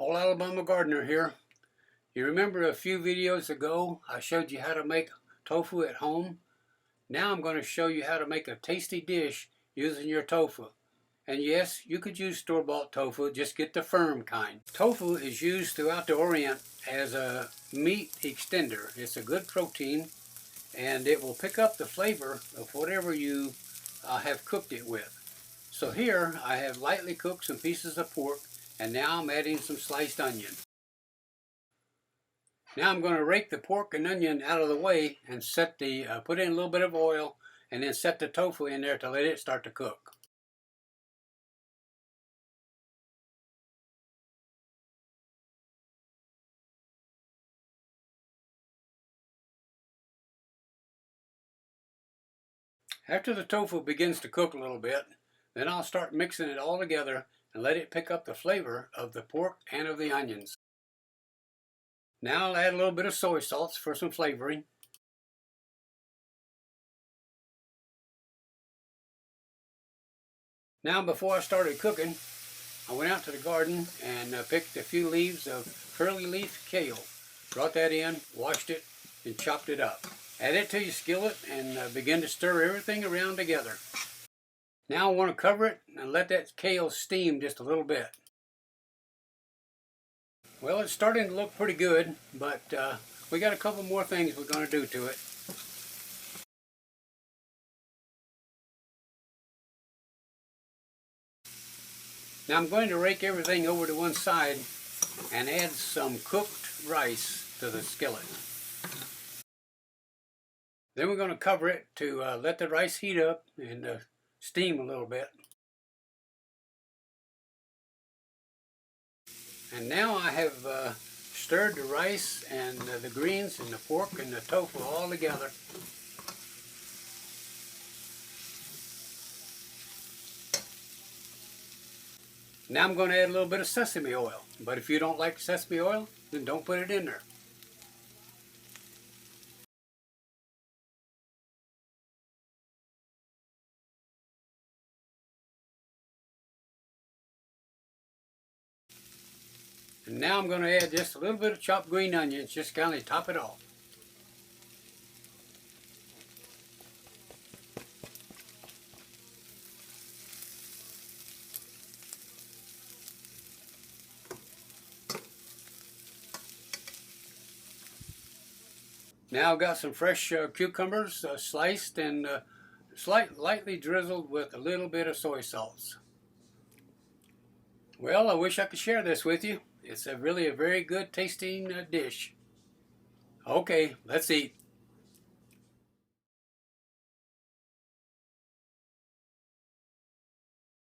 Old Alabama Gardener here. You remember a few videos ago I showed you how to make tofu at home? Now I'm going to show you how to make a tasty dish using your tofu. And yes, you could use store-bought tofu, just get the firm kind. Tofu is used throughout the Orient as a meat extender. It's a good protein and it will pick up the flavor of whatever you have cooked it with. So here I have lightly cooked some pieces of pork, and now I'm adding some sliced onion. Now I'm going to rake the pork and onion out of the way and put in a little bit of oil and then set the tofu in there to let it start to cook. After the tofu begins to cook a little bit, then I'll start mixing it all together and let it pick up the flavor of the pork and of the onions. Now I'll add a little bit of soy sauce for some flavoring. Now before I started cooking, I went out to the garden and picked a few leaves of curly leaf kale. Brought that in, washed it, and chopped it up. Add it to your skillet and begin to stir everything around together. Now I want to cover it and let that kale steam just a little bit. Well, it's starting to look pretty good, but we got a couple more things we're going to do to it. Now I'm going to rake everything over to one side and add some cooked rice to the skillet. Then we're going to cover it to let the rice heat up and steam a little bit. And now I have stirred the rice and the greens and the pork and the tofu all together. Now I'm going to add a little bit of sesame oil, but if you don't like sesame oil, then don't put it in there. And now I'm going to add just a little bit of chopped green onions, just kind of top it off. Now I've got some fresh cucumbers sliced and lightly drizzled with a little bit of soy sauce. Well, I wish I could share this with you. It's really a very good tasting dish. Okay, let's eat.